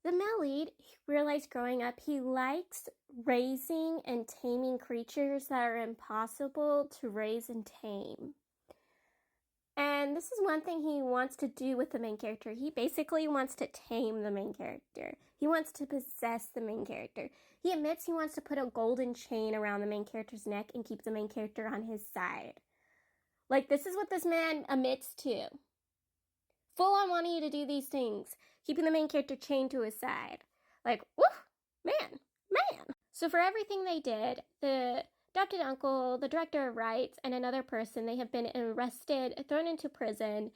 The male lead realized growing up he likes raising and taming creatures that are impossible to raise and tame. And this is one thing he wants to do with the main character. He basically wants to tame the main character. He wants to possess the main character. He admits he wants to put a golden chain around the main character's neck and keep the main character on his side. Like, this is what this man admits to. Full on wanting you to do these things. Keeping the main character chained to his side. Like, woof, man. So for everything they did, the adopted uncle, the director of rights, and another person, they have been arrested, thrown into prison,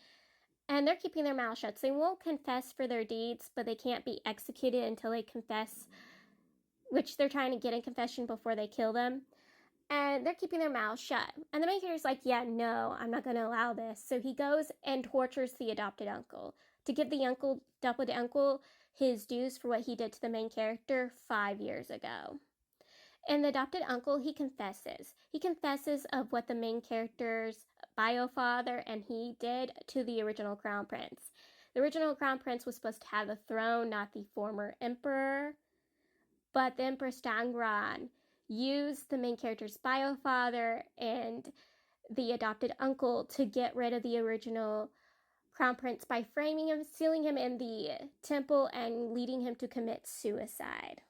and they're keeping their mouth shut. So they won't confess for their deeds, but they can't be executed until they confess, which they're trying to get in confession before they kill them. And they're keeping their mouths shut. And the main character's like, yeah, no, I'm not going to allow this. So he goes and tortures the adopted uncle to give the adopted uncle his dues for what he did to the main character 5 years ago. And the adopted uncle, he confesses. He confesses of what the main character's bio father and he did to the original crown prince. The original crown prince was supposed to have the throne, not the former emperor. But the Emperor Stangran used the main character's bio father and the adopted uncle to get rid of the original crown prince by framing him, sealing him in the temple, and leading him to commit suicide.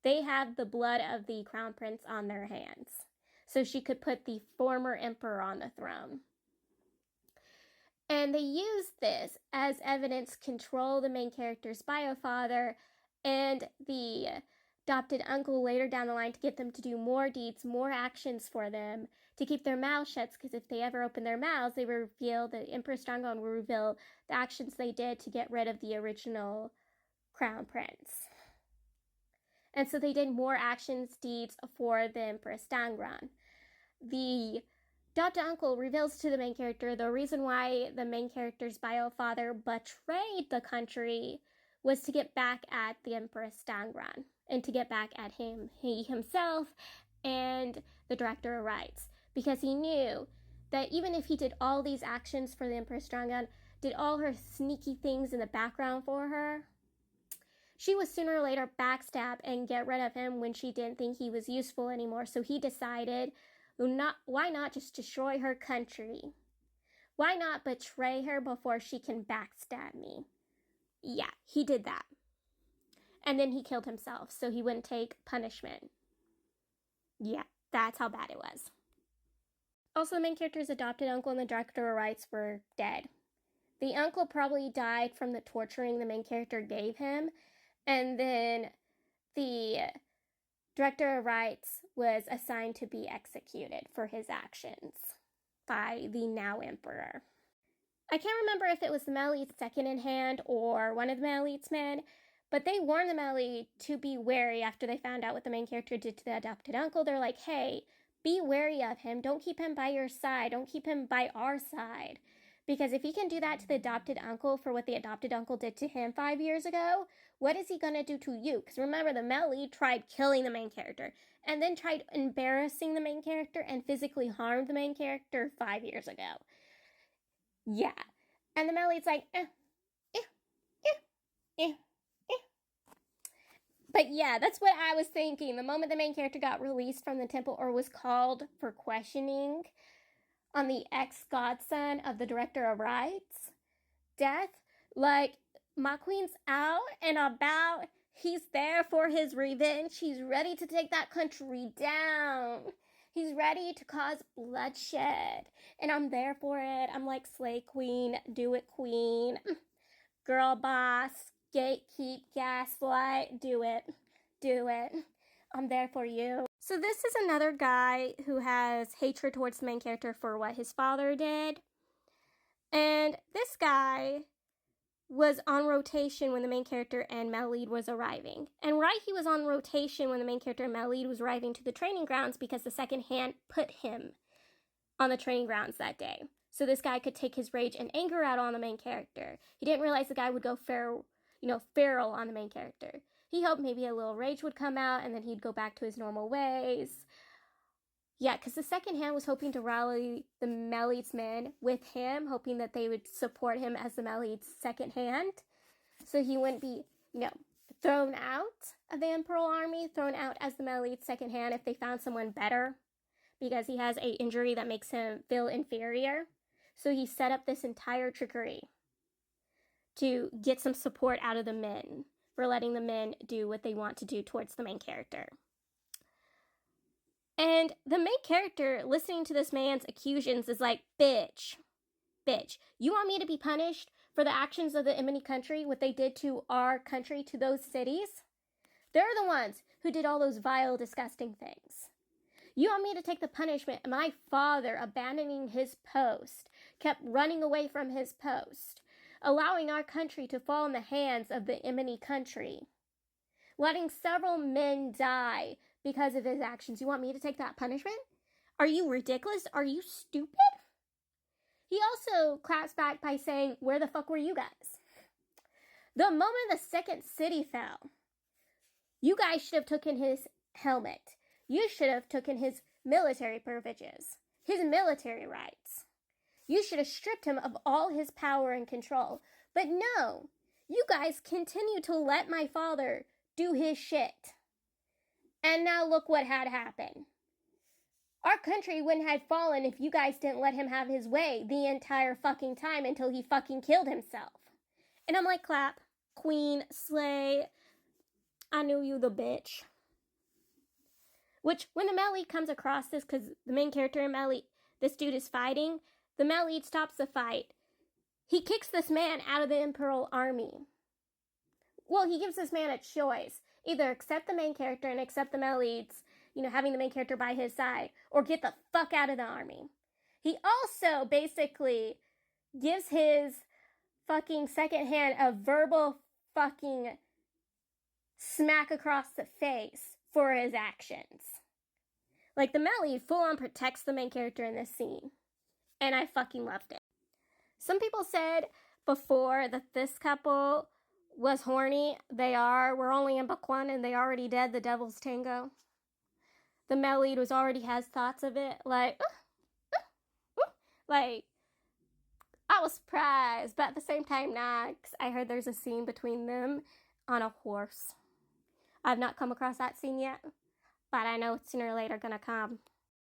They have the blood of the crown prince on their hands, so she could put the former emperor on the throne. And they used this as evidence to control the main character's bio father and the adopted uncle later down the line to get them to do more deeds, more actions for them, to keep their mouths shut, because if they ever open their mouths, they reveal, the Emperor Strongon will reveal the actions they did to get rid of the original crown prince. And so they did more actions, deeds for the Emperor Stangran. The adopted uncle reveals to the main character the reason why the main character's bio father betrayed the country was to get back at the Emperor Stangran and to get back at him, he himself, and the director of rights, because he knew that even if he did all these actions for the Emperor Stangran, did all her sneaky things in the background for her, she would sooner or later backstab and get rid of him when she didn't think he was useful anymore. So he decided, why not just destroy her country? Why not betray her before she can backstab me? Yeah, he did that. And then he killed himself so he wouldn't take punishment. Yeah, that's how bad it was. Also, the main character's adopted uncle and the director of rights were dead. The uncle probably died from the torturing the main character gave him, and then the director of rights was assigned to be executed for his actions by the now emperor. I can't remember if it was the Male's second in hand or one of the Male's men, but they warned the Male to be wary after they found out what the main character did to the adopted uncle. They're like, hey, be wary of him. Don't keep him by your side. Don't keep him by our side. Because if he can do that to the adopted uncle for what the adopted uncle did to him 5 years ago, what is he going to do to you? Because remember, the Male tried killing the main character and then tried embarrassing the main character and physically harmed the main character 5 years ago. Yeah. And the Mele's like, But yeah, that's what I was thinking. The moment the main character got released from the temple or was called for questioning on the ex-godson of the director of rights, death, like, my queen's out and about. He's there for his revenge. He's ready to take that country down. He's ready to cause bloodshed. And I'm there for it. I'm like, slay queen, do it queen. Girl boss, gatekeep, gaslight, do it. I'm there for you. So this is another guy who has hatred towards the main character for what his father did. And this guy was on rotation when the main character and Malid was arriving. And he was on rotation when the main character and Malid was arriving to the training grounds because the second hand put him on the training grounds that day. So this guy could take his rage and anger out on the main character. He didn't realize the guy would go feral on the main character. He hoped maybe a little rage would come out and then he'd go back to his normal ways. Yeah, because the second hand was hoping to rally the Malid's men with him, hoping that they would support him as the Malid's second hand. So he wouldn't be, thrown out of the Imperial Army, thrown out as the male lead's second hand if they found someone better, because he has an injury that makes him feel inferior. So he set up this entire trickery to get some support out of the men for letting the men do what they want to do towards the main character. And the main character, listening to this man's accusations, is like, bitch, you want me to be punished for the actions of the enemy country, what they did to our country, to those cities? They're the ones who did all those vile, disgusting things. You want me to take the punishment? My father, abandoning his post, kept running away from his post, allowing our country to fall in the hands of the enemy country, letting several men die because of his actions. You want me to take that punishment? Are you ridiculous? Are you stupid? He also claps back by saying, where the fuck were you guys? The moment the second city fell, you guys should have taken his helmet. You should have taken his military privileges, his military rights. You should have stripped him of all his power and control. But no, you guys continue to let my father do his shit. And now look what had happened. Our country wouldn't have fallen if you guys didn't let him have his way the entire fucking time until he fucking killed himself. And I'm like, clap, queen, slay, I knew you the bitch. Which, when the male lead comes across this, because the main character in male lead, this dude is fighting, the male lead stops the fight. He kicks this man out of the Imperial Army. Well, he gives this man a choice. Either accept the main character and accept the male lead's, having the main character by his side, or get the fuck out of the army. He also basically gives his fucking second hand a verbal fucking smack across the face for his actions. Like, the male lead full on protects the main character in this scene. And I fucking loved it. Some people said before that this couple was horny. We're only in book 1 and they already did the Devil's Tango. The male lead already has thoughts of it, like, like, I was surprised, but at the same time, not, because I heard there's a scene between them on a horse. I've not come across that scene yet, but I know it's sooner or later gonna come.